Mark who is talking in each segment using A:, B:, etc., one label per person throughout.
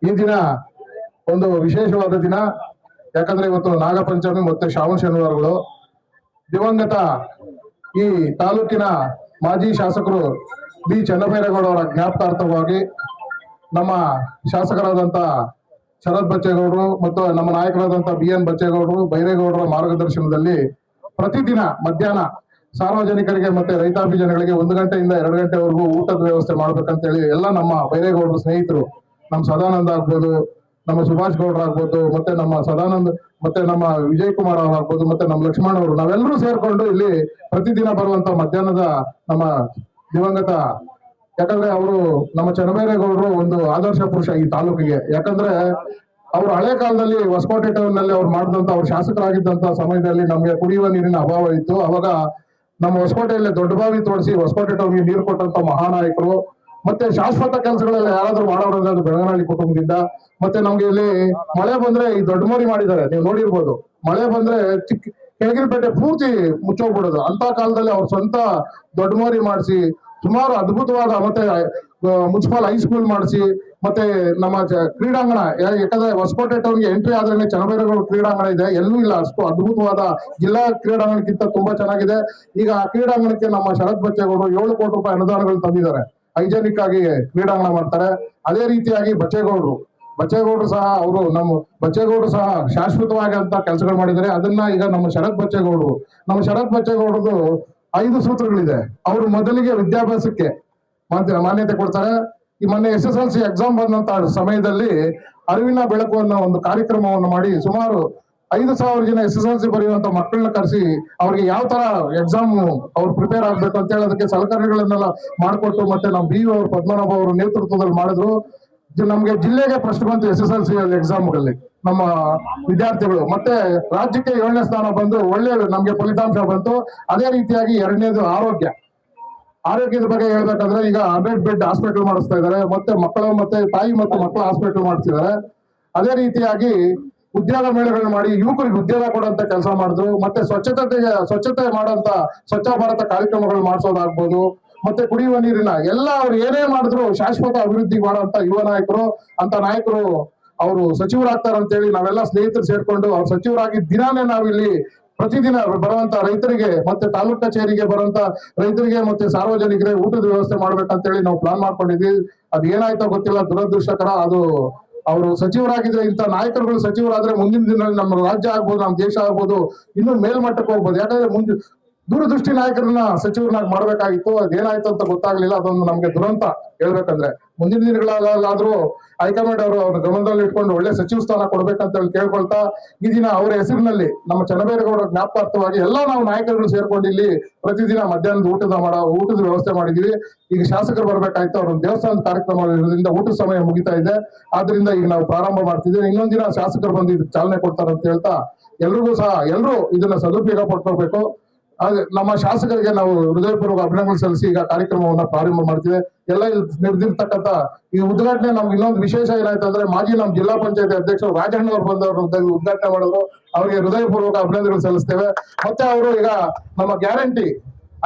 A: ಈ ದಿನ ಒಂದು ವಿಶೇಷವಾದ ದಿನ. ಯಾಕಂದ್ರೆ ಇವತ್ತು ನಾಗಪಂಚಮಿ ಮತ್ತೆ ಶ್ರಾವಣ ಶನಿವಾರಗಳು. ದಿವಂಗತ ಈ ತಾಲೂಕಿನ ಮಾಜಿ ಶಾಸಕರು ಬಿ ಚನ್ನಬೈರೇಗೌಡ ಅವರ ಜ್ಞಾಪಕಾರ್ಥವಾಗಿ ನಮ್ಮ ಶಾಸಕರಾದಂತ ಶರತ್ ಬಚ್ಚೇಗೌಡರು ಮತ್ತು ನಮ್ಮ ನಾಯಕರಾದಂತ BN ಬಚ್ಚೇಗೌಡರು ಬೈರೇಗೌಡರ ಮಾರ್ಗದರ್ಶನದಲ್ಲಿ ಪ್ರತಿದಿನ ಮಧ್ಯಾಹ್ನ ಸಾರ್ವಜನಿಕರಿಗೆ ಮತ್ತೆ ರೈತಾಪಿ ಜನಗಳಿಗೆ 1 ಗಂಟೆಯಿಂದ 2 ಗಂಟೆವರೆಗೂ ಊಟದ ವ್ಯವಸ್ಥೆ ಮಾಡ್ಬೇಕಂತೇಳಿ ಎಲ್ಲ ನಮ್ಮ ಬೈರೇಗೌಡರು ಸ್ನೇಹಿತರು, ನಮ್ಮ ಸದಾನಂದ ಆಗ್ಬೋದು, ನಮ್ಮ ಸುಭಾಷ್ ಗೌಡ್ರ ಆಗ್ಬೋದು, ಮತ್ತೆ ನಮ್ಮ ಸದಾನಂದ್, ಮತ್ತೆ ನಮ್ಮ ವಿಜಯ್ ಕುಮಾರ್ ಅವ್ರು ಆಗ್ಬೋದು, ಮತ್ತೆ ನಮ್ಮ ಲಕ್ಷ್ಮಣ್ ಅವರು, ನಾವೆಲ್ಲರೂ ಸೇರ್ಕೊಂಡು ಇಲ್ಲಿ ಪ್ರತಿದಿನ ಬರುವಂತ ಮಧ್ಯಾಹ್ನದ ನಮ್ಮ ದಿವಂಗತ, ಯಾಕಂದ್ರೆ ಅವರು ನಮ್ಮ ಚನ್ನಬೈರೇಗೌಡರು ಒಂದು ಆದರ್ಶ ಪುರುಷ ಈ ತಾಲೂಕಿಗೆ. ಯಾಕಂದ್ರೆ ಅವರು ಹಳೆ ಕಾಲದಲ್ಲಿ ಹೊಸಕೋಟೆ ಟೌನ್ ನಲ್ಲಿ ಅವ್ರು ಮಾಡಿದಂತ, ಅವ್ರು ಶಾಸಕರಾಗಿದ್ದಂತ ಸಮಯದಲ್ಲಿ ನಮ್ಗೆ ಕುಡಿಯುವ ನೀರಿನ ಅಭಾವ ಇತ್ತು. ಅವಾಗ ನಮ್ಮ ಹೊಸಕೋಟೆಯಲ್ಲಿ ದೊಡ್ಡ ಬಾವಿ ತೋರಿಸಿ ಹೊಸಕೋಟೆ ಟೌನ್ಗೆ ನೀರು ಕೊಟ್ಟಂತ ಮಹಾನಾಯಕರು. ಮತ್ತೆ ಶಾಶ್ವತ ಕೆಲಸಗಳೆಲ್ಲ ಯಾರಾದ್ರೂ ಮಾಡೋದ್ರೆ ಅದು ಬೆಳಗನಹಳ್ಳಿ ಕುಟುಂಬದಿಂದ. ಮತ್ತೆ ನಮ್ಗೆ ಇಲ್ಲಿ ಮಳೆ ಬಂದ್ರೆ ಈ ದೊಡ್ಡ ಮೋರಿ ಮಾಡಿದ್ದಾರೆ, ನೀವು ನೋಡಿರ್ಬೋದು. ಮಳೆ ಬಂದ್ರೆ ಕೆಳಗಿನಪೇಟೆ ಪೂರ್ತಿ ಮುಚ್ಚೋಗ್ಬಿಡೋದು. ಅಂತ ಕಾಲದಲ್ಲಿ ಅವ್ರ ಸ್ವಂತ ದೊಡ್ಡ ಮೋರಿ ಮಾಡಿಸಿ ಸುಮಾರು ಅದ್ಭುತವಾದ, ಮತ್ತೆ ಮುನ್ಸಿಪಲ್ ಹೈಸ್ಕೂಲ್ ಮಾಡಿಸಿ, ಮತ್ತೆ ನಮ್ಮ ಕ್ರೀಡಾಂಗಣ, ಯಾಕಂದ್ರೆ ಹೊಸಕೋಟೆ ಟೌನ್ಗೆ ಎಂಟ್ರಿ ಆದ್ರೆ ಚನ್ನಬೈರೇಗೌಡ ಕ್ರೀಡಾಂಗಣ ಇದೆ, ಎಲ್ಲೂ ಇಲ್ಲ ಅಷ್ಟು ಅದ್ಭುತವಾದ. ಜಿಲ್ಲಾ ಕ್ರೀಡಾಂಗಣಕ್ಕಿಂತ ತುಂಬಾ ಚೆನ್ನಾಗಿದೆ. ಈಗ ಆ ಕ್ರೀಡಾಂಗಣಕ್ಕೆ ನಮ್ಮ ಶರತ್ ಬಚ್ಚೇಗೌಡರು 7 ಕೋಟಿ ರೂಪಾಯಿ ಅನುದಾನಗಳು ತಂದಿದ್ದಾರೆ. ಹೈಜೆನಿಕ್ ಆಗಿ ಕ್ರೀಡಾಂಗಣ ಮಾಡ್ತಾರೆ. ಅದೇ ರೀತಿಯಾಗಿ ಬಚ್ಚೇಗೌಡರು ಸಹ ಅವರು ನಮ್ಮ ಬಚ್ಚೇಗೌಡರು ಸಹ ಶಾಶ್ವತವಾಗಿ ಅಂತ ಕೆಲಸಗಳು ಮಾಡಿದ್ದಾರೆ. ಅದನ್ನ ಈಗ ನಮ್ಮ ಶರತ್ ಬಚ್ಚೇಗೌಡರದು 5 ಸೂತ್ರಗಳಿದೆ. ಅವರು ಮೊದಲಿಗೆ ವಿದ್ಯಾಭ್ಯಾಸಕ್ಕೆ ಮಾನ್ಯತೆ ಕೊಡ್ತಾರೆ. ಈ ಮೊನ್ನೆ SSLC ಎಕ್ಸಾಮ್ ಬಂದಂತ ಸಮಯದಲ್ಲಿ ಅರಿವಿನ ಬೆಳಕು ಅನ್ನೋ ಒಂದು ಕಾರ್ಯಕ್ರಮವನ್ನು ಮಾಡಿ ಸುಮಾರು 5,000 ಜನ SSLC ಬರೆಯುವಂತ ಮಕ್ಕಳನ್ನ ಕರೆಸಿ ಅವ್ರಿಗೆ ಯಾವ ತರ ಎಕ್ಸಾಮ್ ಅವ್ರು ಪ್ರಿಪೇರ್ ಆಗ್ಬೇಕು ಅಂತ ಹೇಳೋದಕ್ಕೆ ಸಲಕರಣೆಗಳನ್ನೆಲ್ಲ ಮಾಡಿಕೊಟ್ಟು, ಮತ್ತೆ ನಮ್ಮ BO ಅವರು ಪದ್ಮನಾಭ ಅವರು ನೇತೃತ್ವದಲ್ಲಿ ಮಾಡಿದ್ರು. ನಮ್ಗೆ ಜಿಲ್ಲೆಗೆ ಫಸ್ಟ್ ಬಂತು SSLC ಎಕ್ಸಾಮ್ಗಳಲ್ಲಿ ನಮ್ಮ ವಿದ್ಯಾರ್ಥಿಗಳು. ಮತ್ತೆ ರಾಜ್ಯಕ್ಕೆ 7ನೇ ಸ್ಥಾನ ಬಂದು ಒಳ್ಳೆ ನಮ್ಗೆ ಫಲಿತಾಂಶ ಬಂತು. ಅದೇ ರೀತಿಯಾಗಿ 2ನೇದು ಆರೋಗ್ಯದ ಬಗ್ಗೆ ಹೇಳ್ಬೇಕಂದ್ರೆ ಈಗ 100 ಬೆಡ್ ಹಾಸ್ಪಿಟಲ್ ಮಾಡಿಸ್ತಾ ಇದ್ದಾರೆ. ಮತ್ತೆ ಮಕ್ಕಳು ಮತ್ತೆ ತಾಯಿ ಮತ್ತು ಮಕ್ಕಳ ಹಾಸ್ಪಿಟಲ್ ಮಾಡ್ತಿದ್ದಾರೆ. ಅದೇ ರೀತಿಯಾಗಿ ಉದ್ಯೋಗ ಮೇಳಗಳನ್ನ ಮಾಡಿ ಯುವಕರಿಗೆ ಉದ್ಯೋಗ ಕೊಡುವಂತ ಕೆಲಸ ಮಾಡಿದ್ರು. ಮತ್ತೆ ಸ್ವಚ್ಛತೆ ಮಾಡೋಂತ ಸ್ವಚ್ಛ ಭಾರತ ಕಾರ್ಯಕ್ರಮಗಳು ಮಾಡಿಸೋದಾಗ್ಬೋದು. ಮತ್ತೆ ಕುಡಿಯುವ ನೀರಿನ ಎಲ್ಲ ಅವ್ರು ಏನೇ ಮಾಡಿದ್ರು ಶಾಶ್ವತ ಅಭಿವೃದ್ಧಿ ಮಾಡುವಂತ ಯುವ ನಾಯಕರು. ಅಂತ ನಾಯಕರು ಅವರು ಸಚಿವರಾಗ್ತಾರೆ ಅಂತೇಳಿ ನಾವೆಲ್ಲ ಸ್ನೇಹಿತರು ಸೇರ್ಕೊಂಡು ಅವ್ರು ಸಚಿವರಾಗಿ ದಿನಾನೇ ನಾವಿಲ್ಲಿ ಪ್ರತಿದಿನ ಬರುವಂತ ರೈತರಿಗೆ ಮತ್ತೆ ತಾಲೂಕ್ ಕಚೇರಿಗೆ ಬರುವಂತ ರೈತರಿಗೆ ಮತ್ತೆ ಸಾರ್ವಜನಿಕರಿಗೆ ಊಟದ ವ್ಯವಸ್ಥೆ ಮಾಡ್ಬೇಕಂತೇಳಿ ನಾವು ಪ್ಲಾನ್ ಮಾಡ್ಕೊಂಡಿದ್ವಿ. ಅದ್ ಏನಾಯ್ತೋ ಗೊತ್ತಿಲ್ಲ, ದುರದೃಷ್ಟಕರ. ಅದು ಅವರು ಸಚಿವರಾಗಿದ್ರೆ, ಇಂಥ ನಾಯಕರುಗಳು ಸಚಿವರಾದ್ರೆ ಮುಂದಿನ ದಿನದಲ್ಲಿ ನಮ್ಮ ರಾಜ್ಯ ಆಗ್ಬೋದು, ನಮ್ಮ ದೇಶ ಆಗ್ಬೋದು, ಇನ್ನೂ ಮೇಲ್ಮಟ್ಟಕ್ಕೆ ಹೋಗ್ಬೋದು. ಯಾಕಂದ್ರೆ ದೂರದೃಷ್ಟಿ ನಾಯಕರನ್ನ ಸಚಿವರನ್ನಾಗಿ ಮಾಡ್ಬೇಕಾಗಿತ್ತು. ಅದೇನಾಯ್ತು ಅಂತ ಗೊತ್ತಾಗ್ಲಿಲ್ಲ. ಅದೊಂದು ನಮ್ಗೆ ದುರಂತ ಹೇಳ್ಬೇಕಂದ್ರೆ. ಮುಂದಿನ ದಿನಗಳಲ್ಲಾದ್ರೂ ಹೈಕಮಾಂಡ್ ಅವರು ಅವ್ರ ಗಮನದಲ್ಲಿ ಇಟ್ಕೊಂಡು ಒಳ್ಳೆ ಸಚಿವ ಸ್ಥಾನ ಕೊಡ್ಬೇಕಂತ ಹೇಳಿ ಕೇಳ್ಕೊಳ್ತಾ, ಈ ದಿನ ಅವರ ಹೆಸರಿನಲ್ಲಿ ನಮ್ಮ ಚನ್ನಬೈರೇಗೌಡರ ಜ್ಞಾಪಕಾರ್ಥವಾಗಿ ಎಲ್ಲ ನಾವು ನಾಯಕರುಗಳು ಸೇರ್ಕೊಂಡು ಇಲ್ಲಿ ಪ್ರತಿದಿನ ಮಧ್ಯಾಹ್ನದ ಊಟದ ವ್ಯವಸ್ಥೆ ಮಾಡಿದೀವಿ. ಈಗ ಶಾಸಕರು ಬರ್ಬೇಕಾಯ್ತು, ಅವ್ರ ದೇವಸ್ಥಾನದ ಕಾರ್ಯಕ್ರಮ ಇರೋದ್ರಿಂದ ಊಟದ ಸಮಯ ಮುಗಿತಾ ಇದೆ. ಆದ್ರಿಂದ ಈಗ ನಾವು ಪ್ರಾರಂಭ ಮಾಡ್ತಿದ್ದೀವಿ. ಇನ್ನೊಂದ್ ದಿನ ಶಾಸಕರು ಬಂದು ಇದಕ್ಕೆ ಚಾಲನೆ ಕೊಡ್ತಾರೆ ಅಂತ ಹೇಳ್ತಾ, ಎಲ್ಲರೂ ಇದನ್ನ ಸದುಪಯೋಗ ಪಡ್ಕೋಬೇಕು. ನಮ್ಮ ಶಾಸಕರಿಗೆ ನಾವು ಹೃದಯಪೂರ್ವಕ ಅಭಿನಂದನೆ ಸಲ್ಲಿಸಿ ಈಗ ಕಾರ್ಯಕ್ರಮವನ್ನ ಪ್ರಾರಂಭ ಮಾಡ್ತೀವಿ. ಎಲ್ಲ ಇಲ್ಲಿ ನಡೆದಿರ್ತಕ್ಕಂಥ ಈ ಉದ್ಘಾಟನೆ ನಮ್ಗೆ ಇನ್ನೊಂದು ವಿಶೇಷ ಏನಾಯ್ತು ಅಂದ್ರೆ, ಮಾಜಿ ನಮ್ಮ ಜಿಲ್ಲಾ ಪಂಚಾಯತ್ ಅಧ್ಯಕ್ಷರು ರಾಜಣ್ಣ ಅವರು ಬಂದವರು ಉದ್ಘಾಟನೆ ಮಾಡಿದ್ರು. ಅವರಿಗೆ ಹೃದಯಪೂರ್ವಕ ಅಭಿನಂದನೆಗಳು ಸಲ್ಲಿಸ್ತೇವೆ. ಮತ್ತೆ ಅವರು ಈಗ ನಮ್ಮ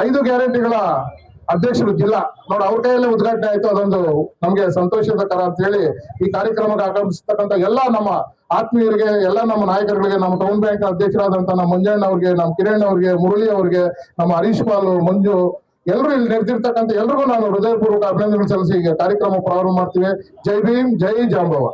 A: 5 ಗ್ಯಾರಂಟಿಗಳ ಅಧ್ಯಕ್ಷರು ಜಿಲ್ಲಾ ನೋಡಿ, ಅವ್ರ ಕೈಯಲ್ಲೇ ಉದ್ಘಾಟನೆ ಆಯ್ತು. ಅದೊಂದು ನಮ್ಗೆ ಸಂತೋಷಕರ ಅಂತ ಹೇಳಿ ಈ ಕಾರ್ಯಕ್ರಮಕ್ಕೆ ಆಗಮಿಸ್ತಕ್ಕಂಥ ಎಲ್ಲ ನಮ್ಮ ಆತ್ಮೀಯರಿಗೆ, ಎಲ್ಲ ನಮ್ಮ ನಾಯಕರುಗಳಿಗೆ, ನಮ್ಮ ಟೌನ್ ಬ್ಯಾಂಕ್ ಅಧ್ಯಕ್ಷರಾದಂತ ನಮ್ಮ ಮಂಜಣ್ಣ ಅವ್ರಿಗೆ, ನಮ್ಮ ಕಿರಣ್ ಅವ್ರಿಗೆ, ಮುರಳಿ ಅವ್ರಿಗೆ, ನಮ್ಮ ಹರೀಶ್ ಪಾಲು, ಮಂಜು, ಎಲ್ಲರೂ ಇಲ್ಲಿ ನಡೆದಿರ್ತಕ್ಕಂಥ ಎಲ್ರಿಗೂ ನಾನು ಹೃದಯಪೂರ್ವಕ ಅಭಿನಂದನೆ ಸಲ್ಲಿಸಿ ಈಗ ಕಾರ್ಯಕ್ರಮ ಪ್ರಾರಂಭ ಮಾಡ್ತೀವಿ. ಜೈ ಭೀಮ್, ಜೈ ಜಾಂಬವ.